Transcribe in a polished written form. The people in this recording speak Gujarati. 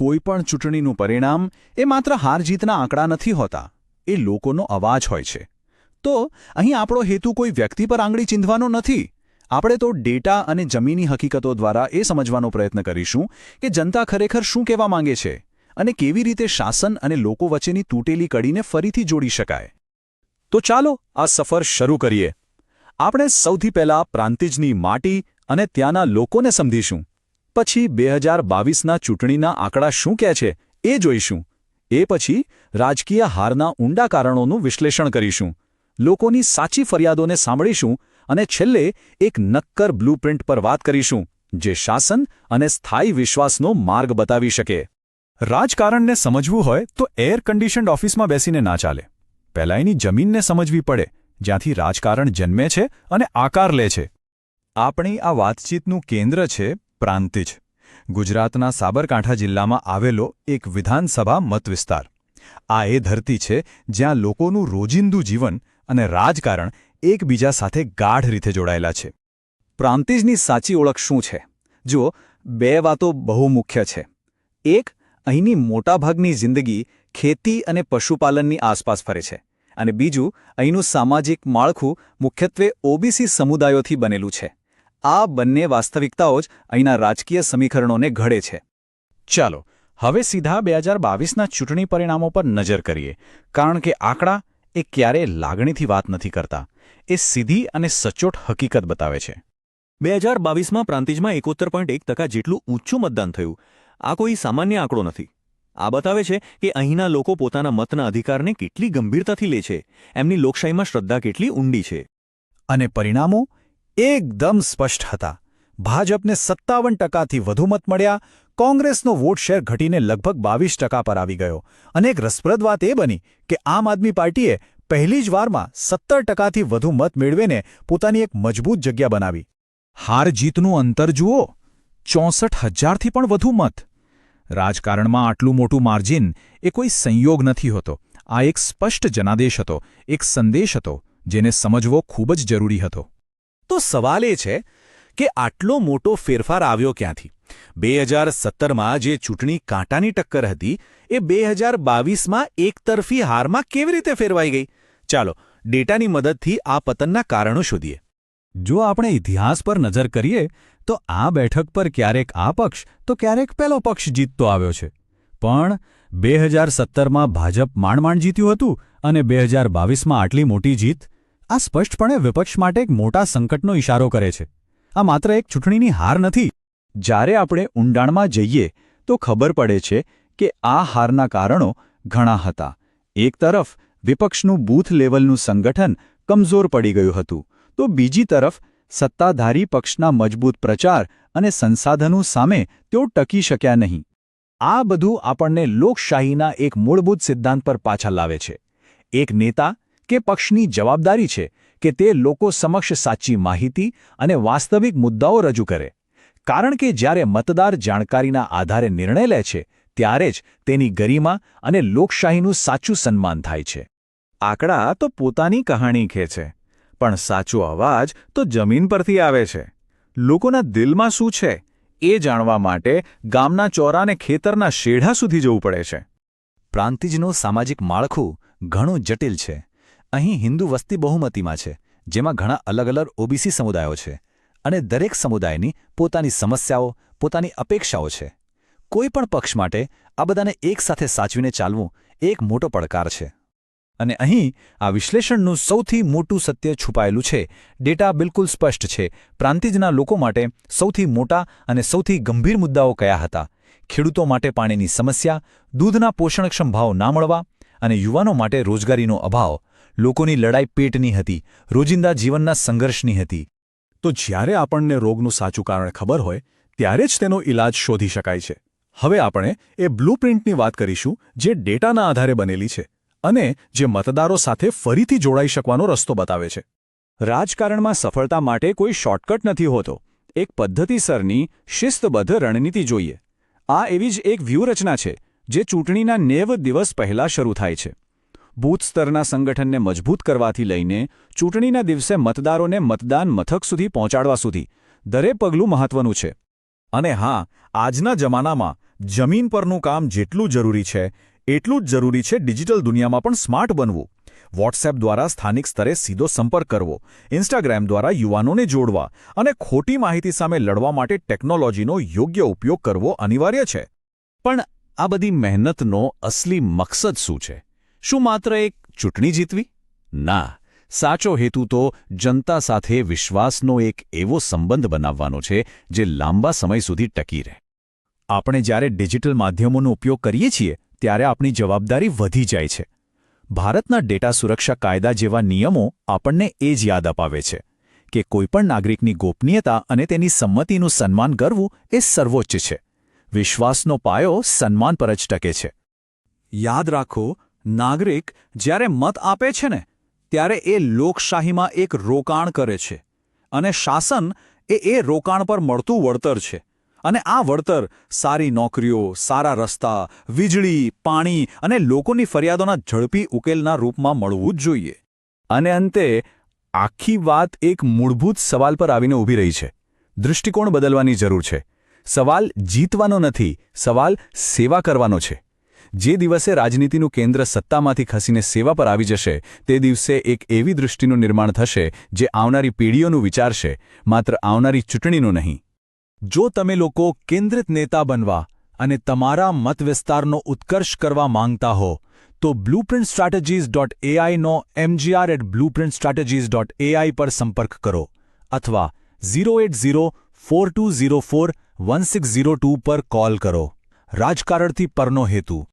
કોઈપણ ચૂંટણીનું પરિણામ એ માત્ર હાર-જીતના આંકડા નથી હોતા, એ લોકોનો અવાજ હોય છે. તો અહીં આપણો હેતુ કોઈ વ્યક્તિ પર આંગળી ચીંધવાનો નથી. આપણે તો ડેટા અને જમીની હકીકતો દ્વારા એ સમજવાનો પ્રયત્ન કરીશું કે જનતા ખરેખર શું કહેવા માંગે છે અને કેવી રીતે શાસન અને લોકો વચ્ચેની તૂટેલી કડીને ફરીથી જોડી શકાય. તો ચાલો આ સફર શરૂ કરીએ. આપણે સૌથી પહેલાં પ્રાંતિજની માટી અને ત્યાંના લોકોને સમજીશું. પછી 2022ના ચૂંટણીના આંકડા શું કહે છે એ જોઈશું. એ પછી રાજકીય હારના ઊંડા કારણોનું વિશ્લેષણ કરીશું, લોકોની સાચી ફરિયાદોને સાંભળીશું અને છેલ્લે એક નક્કર બ્લુપ્રિન્ટ પર વાત કરીશું જે શાસન અને સ્થાયી વિશ્વાસનો માર્ગ બતાવી શકે. રાજકારણને સમજવું હોય તો એર કન્ડિશન્ડ ઓફિસમાં બેસીને ના ચાલે. પહેલાં એની જમીનને સમજવી પડે, જ્યાંથી રાજકારણ જન્મે છે અને આકાર લે છે. આપણી આ વાતચીતનું કેન્દ્ર છે પ્રાંતિજ, ગુજરાતના સાબરકાંઠા જિલ્લામાં આવેલો એક વિધાનસભા મતવિસ્તાર. આ એ ધરતી છે જ્યાં લોકોનું રોજિંદુ જીવન અને રાજકારણ એકબીજા સાથે ગાઢ રીતે જોડાયેલા છે. પ્રાંતિજની સાચી ઓળખ શું છે? જુઓ, બે વાતો બહુ મુખ્ય છે. એક, અહીંની મોટાભાગની જિંદગી ખેતી અને પશુપાલનની આસપાસ ફરે છે, અને બીજું, અહીંનું સામાજિક માળખું મુખ્યત્વે ઓબીસી સમુદાયોથી બનેલું છે. આ બંને વાસ્તવિકતાઓ જ અહીંના રાજકીય સમીકરણોને ઘડે છે. ચાલો હવે સીધા 2022ના ચૂંટણી પરિણામો પર નજર કરીએ, કારણ કે આંકડા એ ક્યારેય લાગણીથી વાત નથી કરતા, એ સીધી અને સચોટ હકીકત બતાવે છે. 2022માં પ્રાંતિજમાં 71.1% જેટલું ઊંચું મતદાન થયું. આ કોઈ સામાન્ય આંકડો નથી. આ બતાવે છે કે અહીંના લોકો પોતાના મતના અધિકારને કેટલી ગંભીરતાથી લે છે, એમની લોકશાહીમાં શ્રદ્ધા કેટલી ઊંડી છે. અને પરિણામો એકદમ સ્પષ્ટ હતા. ભાજપને 57%થી વધુ મત મળ્યા, કોંગ્રેસનો વોટ શેર ઘટીને લગભગ 22% પર આવી ગયો, અને એક રસપ્રદ વાત એ બની કે આમ આદમી પાર્ટીએ પહેલી જ વારમાં 17%થી વધુ મત મેળવીને પોતાની એક મજબૂત જગ્યા બનાવી. હાર-જીતનું અંતર જુઓ, 64,000થી પણ વધુ મત. રાજકારણમાં આટલું મોટું માર્જિન એ કોઈ સંયોગ નથી હોતો. આ એક સ્પષ્ટ જનાદેશ હતો, એક સંદેશ હતો, જેને સમજવો ખૂબ જ જરૂરી હતો. તો સવાલ એ છે કે આટલો મોટો ફેરફાર આવ્યો ક્યાંથી? 2017માં જે ચૂંટણી કાંટાની ટક્કર હતી એ 2022માં એકતરફી હારમાં કેવી રીતે ફેરવાઈ ગઈ? ચાલો ડેટાની મદદથી આ પતનના કારણો શોધીએ. જો આપણે ઇતિહાસ પર નજર કરીએ તો આ બેઠક પર ક્યારેક આ પક્ષ તો ક્યારેક પેલો પક્ષ જીતતો આવ્યો છે. પણ 2017માં ભાજપ માંડ જીત્યું હતું અને 2022માં આટલી મોટી જીત, આ સ્પષ્ટપણે વિપક્ષ માટે એક મોટા સંકટનો ઇશારો કરે છે. આ માત્ર એક ચૂંટણીની હાર નથી. જ્યારે આપણે ઊંડાણમાં જઈએ તો ખબર પડે છે કે આ હારના કારણો ઘણા હતા. એક તરફ વિપક્ષનું બૂથ લેવલનું સંગઠન કમજોર પડી ગયું હતું, તો બીજી તરફ સત્તાધારી પક્ષના મજબૂત પ્રચાર અને સંસાધનો સામે તેઓ ટકી શક્યા નહીં. આ બધું આપણને લોકશાહીના એક મૂળભૂત સિદ્ધાંત પર પાછા લાવે છે. એક નેતા કે પક્ષની જવાબદારી છે કે તે લોકો સમક્ષ સાચી માહિતી અને વાસ્તવિક મુદ્દાઓ રજૂ કરે, કારણ કે જ્યારે મતદાર જાણકારીના આધારે નિર્ણય લે છે ત્યારે જ તેની ગરિમા અને લોકશાહીનું સાચું સન્માન થાય છે. આંકડા તો પોતાની કહાણી કહે છે, પણ સાચો અવાજ તો જમીન પરથી આવે છે. લોકોના દિલમાં શું છે એ જાણવા માટે ગામના ચોરાને ખેતરના શેઢા સુધી જવું પડે છે. પ્રાંતિજનું સામાજિક માળખું ઘણું જટિલ છે. અહીં હિન્દુ વસ્તી બહુમતીમાં છે, જેમાં ઘણા અલગ અલગ ઓબીસી સમુદાયો છે, અને દરેક સમુદાયની પોતાની સમસ્યાઓ, પોતાની અપેક્ષાઓ છે. કોઈ પણ પક્ષ માટે આ બધાને એકસાથે સાચવીને ચાલવું એક મોટો પડકાર છે. અને અહીં આ વિશ્લેષણનું સૌથી મોટું સત્ય છુપાયેલું છે. ડેટા બિલકુલ સ્પષ્ટ છે. પ્રાંતિજના લોકો માટે સૌથી મોટા અને સૌથી ગંભીર મુદ્દાઓ કયા હતા? ખેડૂતો માટે પાણીની સમસ્યા, દૂધના પોષણક્ષમ ભાવ ના મળવા, અને યુવાનો માટે રોજગારીનો અભાવ. લોકોની લડાઈ પેટની હતી, રોજિંદા જીવનના સંઘર્ષની હતી. તો જ્યારે આપણને રોગનું સાચું કારણ ખબર હોય ત્યારે જ તેનો ઇલાજ શોધી શકાય છે. હવે આપણે એ બ્લુપ્રિન્ટની વાત કરીશું જે ડેટાના આધારે બનેલી છે અને જે મતદારો સાથે ફરીથી જોડાઈ શકવાનો રસ્તો બતાવે છે. રાજકારણમાં સફળતા માટે કોઈ શોર્ટકટ નથી હોતો. એક પદ્ધતિસરની શિસ્તબદ્ધ રણનીતિ જોઈએ. આ એવી જ એક વ્યૂહરચના છે જે ચૂંટણીના 90 દિવસ પહેલાં શરૂ થાય છે. બૂથ સ્તરના સંગઠનને મજબૂત કરવાથી લઈને ચૂંટણીના દિવસે મતદારોને મતદાન મથક સુધી પહોંચાડવા સુધી દરેક પગલું મહત્વનું છે. અને હા, આજના જમાનામાં જમીન પરનું કામ જેટલું જરૂરી છે એટલું જ જરૂરી છે ડિજિટલ દુનિયામાં પણ સ્માર્ટ બનવું. વોટ્સએપ દ્વારા સ્થાનિક સ્તરે સીધો સંપર્ક કરવો, ઇન્સ્ટાગ્રામ દ્વારા યુવાનોને જોડવા અને ખોટી માહિતી સામે લડવા માટે ટેકનોલોજીનો યોગ્ય ઉપયોગ કરવો અનિવાર્ય છે. પણ આ બધી મહેનતનો અસલી મકસદ શું છે? શું માત્ર એક ચૂંટણી જીતવી? ના, સાચો હેતુ તો જનતા સાથે વિશ્વાસનો એક એવો સંબંધ બનાવવાનો છે જે લાંબા સમય સુધી ટકી રહે. આપણે જ્યારે ડિજિટલ માધ્યમોનો ઉપયોગ કરીએ છીએ ત્યારે આપણી જવાબદારી વધી જાય છે. ભારતના ડેટા સુરક્ષા કાયદા જેવા નિયમો આપણને એ જ યાદ અપાવે છે કે કોઈપણ નાગરિકની ગોપનીયતા અને તેની સંમતિનું સન્માન કરવું એ સર્વોચ્ચ છે. વિશ્વાસનો પાયો સન્માન પર જ ટકે છે. યાદ રાખો, નાગરિક જ્યારે મત આપે છે ને ત્યારે એ લોકશાહીમાં એક રોકાણ કરે છે અને શાસન એ રોકાણ પર મળતું વળતર છે. અને આ વળતર સારી નોકરીઓ, સારા રસ્તા, વીજળી, પાણી અને લોકોની ફરિયાદોના ઝડપી ઉકેલના રૂપમાં મળવું જ જોઈએ. અને અંતે આખી વાત એક મૂળભૂત સવાલ પર આવીને ઊભી રહી છે. દૃષ્ટિકોણ બદલવાની જરૂર છે. સવાલ જીતવાનો નથી, સવાલ સેવા કરવાનો છે. જે દિવસે રાજનીતિનું કેન્દ્ર સત્તામાંથી ખસીને સેવા પર આવી જશે તે દિવસે એક એવી દૃષ્ટિનું નિર્માણ થશે જે આવનારી પેઢીઓનું વિચારશે, માત્ર આવનારી ચૂંટણીનું નહીં. જો તમે લોકો કેન્દ્રિત નેતા બનવા અને તમારા મતવિસ્તારનો ઉત્કર્ષ કરવા માંગતા હો તો blueprintstrategies.ai નો mgr@blueprintstrategies.ai પર સંપર્ક કરો અથવા 08042041602 પર કોલ કરો. રાજકારણથી પરનો હેતુ